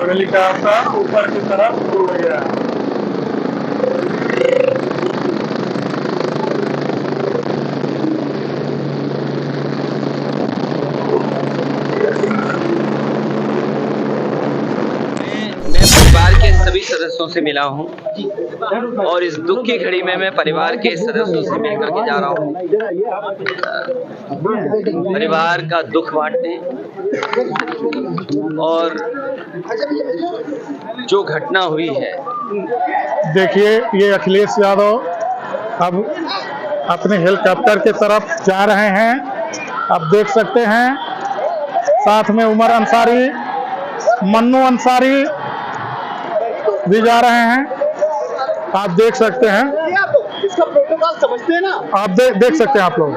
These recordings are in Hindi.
अब हेलीकॉप्टर ऊपर की तरफ उड़ गया। मैं परिवार के सभी सदस्यों से मिला हूं और इस दुख की घड़ी में मैं परिवार के सदस्यों से मिलकर के जा रहा हूं। परिवार का दुख बांटने और जो घटना हुई है। देखिए, ये अखिलेश यादव अब अपने हेलीकॉप्टर की तरफ जा रहे हैं। आप देख सकते हैं, साथ में उमर अंसारी, मन्नू अंसारी भी जा रहे हैं। आप देख सकते हैं, इसका प्रोटोकॉल समझते हैं ना आप देख सकते हैं आप लोग।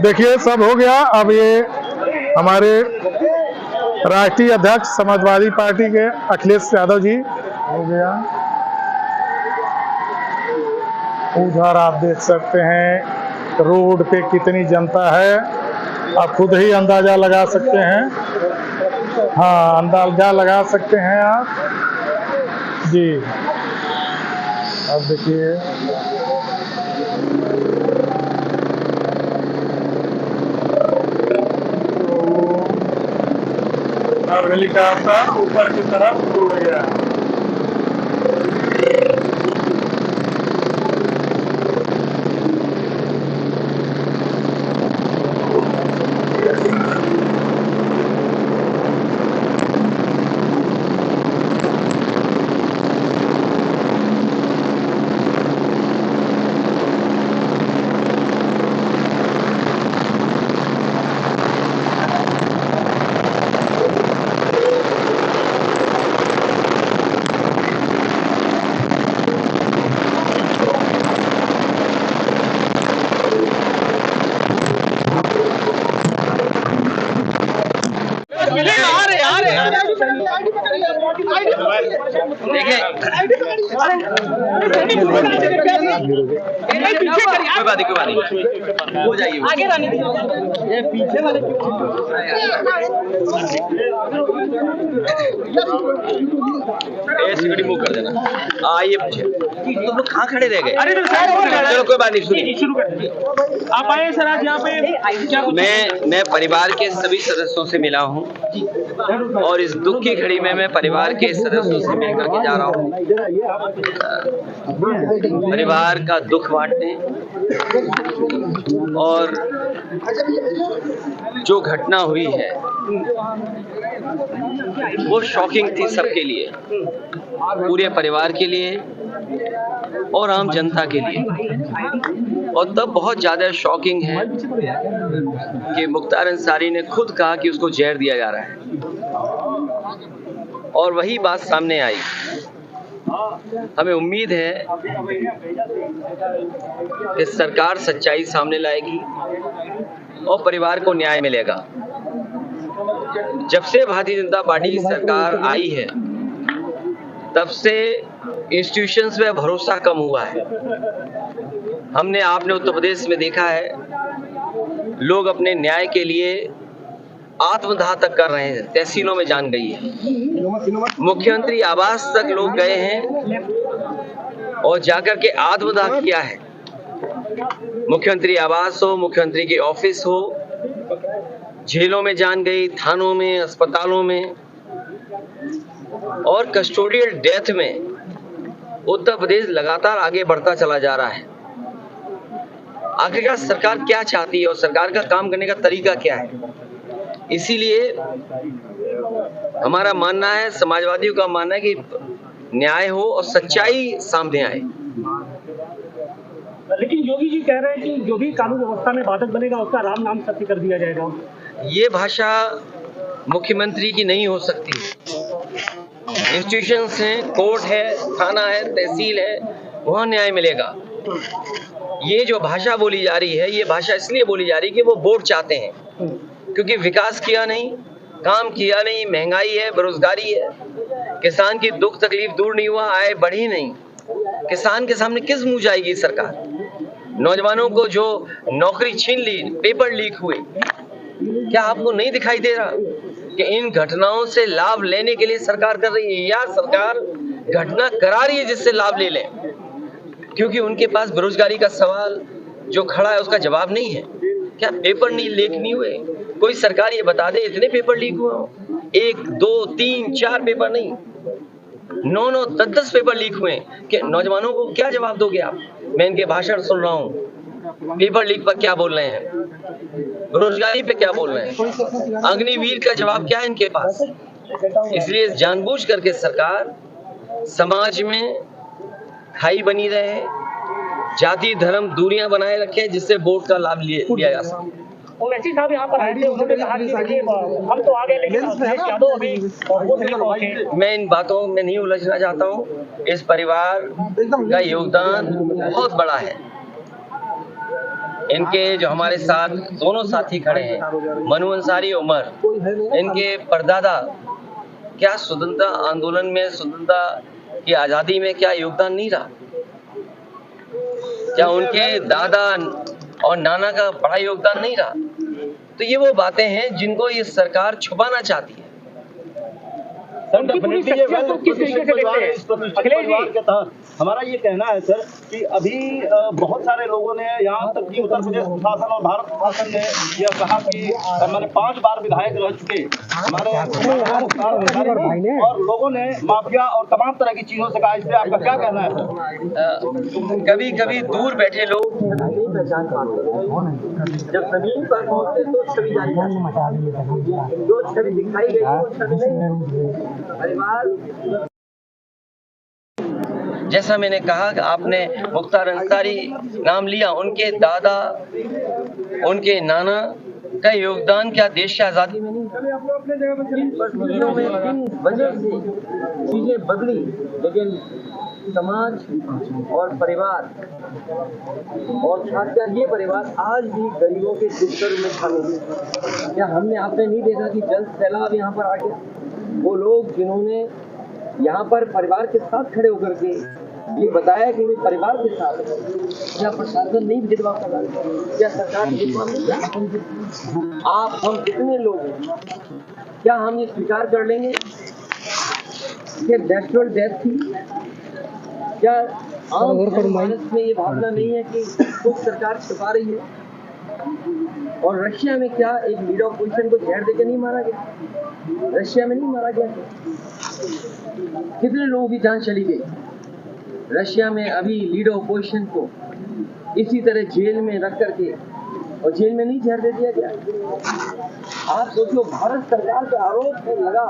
देखिए, सब हो गया। अब ये हमारे राष्ट्रीय अध्यक्ष समाजवादी पार्टी के अखिलेश यादव जी हो गया। उधर आप देख सकते हैं रोड पे कितनी जनता है, आप खुद ही अंदाजा लगा सकते हैं। हाँ, अंदाजा लगा सकते हैं आप जी। अब देखिए, अब हेलीकॉप्टर ऊपर की तरफ उड़ गया। देखिए, कोई बात नहीं, हो जाएगी वो। ये पीछे वाले सिक्योरिटी मूव कर देना। आइए, पूछे तुम लोग कहाँ खड़े रह गए? चलो कोई बात नहीं, शुरू कर। आप आए सर, आज यहाँ पे मैं परिवार के सभी सदस्यों से मिला हूं और इस दुख की घड़ी में मैं परिवार के सदस्यों से मिलकर के जा रहा हूं। परिवार का दुख बांटने और जो घटना हुई है वो शॉकिंग थी सबके लिए, पूरे परिवार के लिए और आम जनता के लिए। और तब बहुत ज़्यादा शॉकिंग है कि मुख्तार अंसारी ने खुद कहा कि उसको जहर दिया जा रहा है और वही बात सामने आई। हमें उम्मीद है कि सरकार सच्चाई सामने लाएगी और परिवार को न्याय मिलेगा। जब से भारतीय जनता पार्टी की सरकार आई है तब से इंस्टीट्यूशंस में भरोसा कम हुआ है। हमने आपने उत्तर प्रदेश में देखा है, लोग अपने न्याय के लिए आत्मदाह तक कर रहे हैं, तहसीलों में जान गई है। मुख्यमंत्री आवास तक लोग गए हैं और जाकर के आत्मदाह किया है। मुख्यमंत्री आवास हो, मुख्यमंत्री के ऑफिस हो, जेलों में जान गई, थानों में, अस्पतालों में और कस्टोडियल डेथ में उत्तर प्रदेश लगातार आगे बढ़ता चला जा रहा है। आखिरकार सरकार क्या चाहती है और सरकार का काम करने का तरीका क्या है? इसीलिए हमारा मानना है, समाजवादियों का मानना है कि न्याय हो और सच्चाई सामने आए। लेकिन योगी जी कह रहे हैं कि जो भी कानून व्यवस्था में बाधक बनेगा उसका राम नाम सत्य कर दिया जाएगा। ये भाषा मुख्यमंत्री की नहीं हो सकती। इंस्टीट्यूशंस हैं, कोर्ट है, थाना है, तहसील है, वहाँ न्याय मिलेगा। ये जो भाषा बोली जा रही है, ये भाषा इसलिए बोली जा रही है कि वो वोट चाहते हैं, क्योंकि विकास किया नहीं, काम किया नहीं, महंगाई है, बेरोजगारी है, किसान की दुख तकलीफ दूर नहीं हुआ, आय बढ़ी नहीं। किसान के सामने किस मुंह जाएगी सरकार? नौजवानों को जो नौकरी छीन ली, पेपर लीक हुए, क्या आपको नहीं दिखाई दे रहा कि इन घटनाओं से लाभ लेने के लिए सरकार कर रही है, या सरकार घटना करा रही है जिससे लाभ ले लें? क्योंकि उनके पास बेरोजगारी का सवाल जो खड़ा है उसका जवाब नहीं है। क्या पेपर नहीं लीक नहीं हुए? कोई सरकार ये बता दे इतने पेपर लीक हुए हो? 1, 2, 3, 4 पेपर नहीं, 9, 10 पेपर लीक हुए कि नौजवानों को क्या जवाब दोगे आप? मैं इनके भाषण सुन रहा हूँ, पेपर लीक पर क्या बोल रहे हैं, बेरोजगारी पे क्या बोल रहे हैं, अग्निवीर का जवाब क्या है इनके पास? इसलिए जानबूझ करके सरकार समाज में खाई बनी रहे, जाति धर्म दूरियां बनाए रखे, जिससे वोट का लाभ लिया जा सके। ओवैसी साहब यहाँ पर आए थे, उन्होंने कहा कि देखिए हम तो आ गए लेकिन अखिलेश यादव अभी वो नहीं पहुंचे। मैं इन बातों में नहीं उलझना चाहता हूँ। इस परिवार का योगदान बहुत बड़ा है। इनके जो हमारे साथ दोनों साथी खड़े हैं, मनु अंसारी, उमर, इनके परदादा क्या स्वतंत्रता आंदोलन में, स्वतंत्रता की आजादी में क्या योगदान नहीं रहा? क्या उनके दादा और नाना का बड़ा योगदान नहीं रहा? तो ये वो बातें हैं जिनको ये सरकार छुपाना चाहती है। उनकी पूरी शख्सियत को किस तरीके से देखते हैं? अखिलेश जी, के तहत हमारा ये कहना है सर कि अभी बहुत सारे लोगों ने, यहाँ तक कि उत्तर प्रदेश प्रशासन और भारत शासन ने यह कहा कि मैंने 5 बार विधायक रह चुके हमारे, और लोगों ने माफिया और तमाम तरह की चीजों से कहा। इस पर आपका क्या कहना है सर? कभी कभी दूर बैठे लोग नहीं पहचान पाते, जब जमीन पर पहुंचते तो छवि जानी जाती है। जो छवि दिखाई गई वो छवि नहीं। परिवार, जैसा मैंने कहा कि आपने मुख्तार अंसारी नाम लिया, उनके दादा, उनके नाना का योगदान क्या देश की आजादी में नहीं? किन वजह से चीजें बदली, लेकिन समाज और परिवार और खासकर ये परिवार आज भी गरीबों के दुख दर्द में शामिल है। क्या हमने आपने नहीं देखा कि जल सैलाब यहाँ पर आ गया? वो लोग जिन्होंने यहाँ पर परिवार के साथ खड़े होकर के ये बताया कि वे परिवार के साथ, क्या प्रशासन नहीं भेदभाव कर रहा? क्या सरकार भेदभाव नहीं कर रही? आप हम कितने लोग हैं, क्या हम ये स्वीकार कर लेंगे कि नेचुरल डेथ थी? क्या आम मानस में ये भावना नहीं है कि कुछ सरकार छुपा रही है? और रशिया में क्या एक लीडर ऑपोजिशन को जहर देकर नहीं मारा गया? रशिया में नहीं मारा गया? कितने लोगों की जान चली गई? रशिया में अभी लीडर ऑपोजिशन को इसी तरह जेल में रख करके, और जेल में नहीं जहर दे दिया गया? आप सोचो, भारत सरकार का आरोप लगा,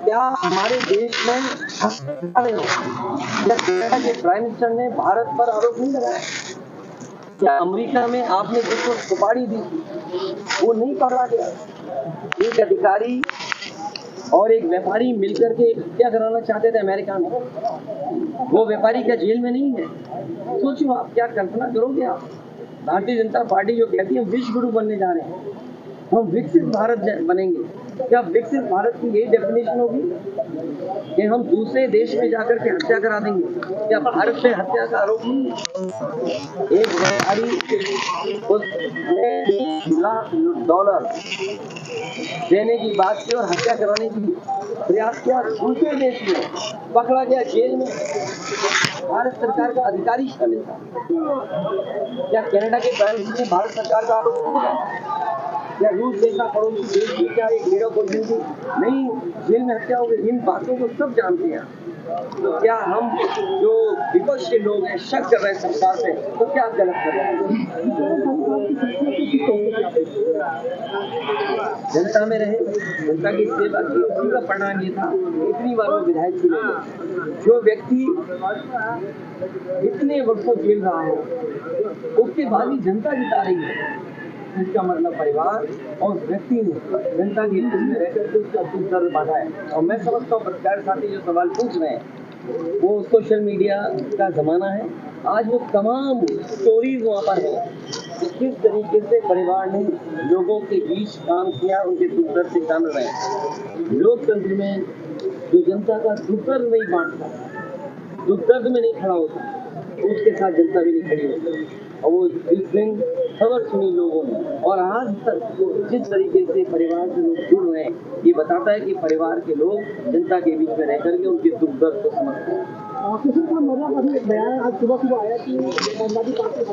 क्या हमारे देश में कनाडा के प्राइम मिनिस्टर ने भारत पर आरोप नहीं लगाया? क्या अमेरिका में आपने जिसको सुपारी दी वो नहीं पकड़ा गया? एक अधिकारी और एक व्यापारी मिलकर के क्या कराना चाहते थे अमेरिका में, वो व्यापारी क्या जेल में नहीं है? सोचो आप, क्या कल्पना करोगे आप? भारतीय जनता पार्टी जो कहती है विश्व गुरु बनने जा रहे हैं, हम विकसित भारत बनेंगे, क्या विकसित भारत की यही डेफिनेशन होगी कि हम दूसरे देश में जाकर के हत्या करा देंगे? क्या भारत पे हत्या का आरोप नहीं है? एक व्यापारी उसने $20 देने की बात की और हत्या कराने की प्रयास किया, दूसरे देश में पकड़ा गया, जेल में भारत सरकार का अधिकारी शामिल था। क्या कनाडा के प्राइम मिनिस्टर ने भारत सरकार का आरोप किया? या रूस जैसा पड़ोसी देश की क्या एक लीडर पोजीशन की नहीं जेल में हत्या हो गई? इन बातों को सब जानते हैं। तो क्या हम जो विपक्ष के लोग हैं शक कर रहे हैं सरकार से, तो क्या आप गलत कर रहे हैं? जनता में रहे, जनता की सेवा की, उसी का परिणाम ये था इतनी बार वो विधायक चुने गए। जो व्यक्ति इतने वर्षों जेल रहा हो उसके बाद ही जनता जिता रही है, इसका मतलब परिवार और व्यक्ति ने जनता के बीच में रहकर के उसका दुख दर्द बांटा है। और मैं समझता हूँ पत्रकार साथी जो सवाल पूछ रहे हैं वो सोशल मीडिया का जमाना है, आज वो तमाम स्टोरीज वहाँ पर है किस तरीके से परिवार ने लोगों के बीच काम किया, उनके दुख दर्द से जान रहे हैं। लोकतंत्र में जो जनता का दुख दर्द नहीं बांटता, दुख दर्द में नहीं खड़ा होता, उसके साथ जनता भी नहीं खड़ी होती। और वो जिस दिन खबर सुनी लोगों ने और आज तक जिस तरीके से परिवार से लोग जुड़ रहे हैं, ये बताता है कि परिवार के लोग जनता के बीच में रह करके उनके दुख दर्द को समझते हैं। किसी का मतलब अभी बयान आज सुबह आया कि नदी पार्टी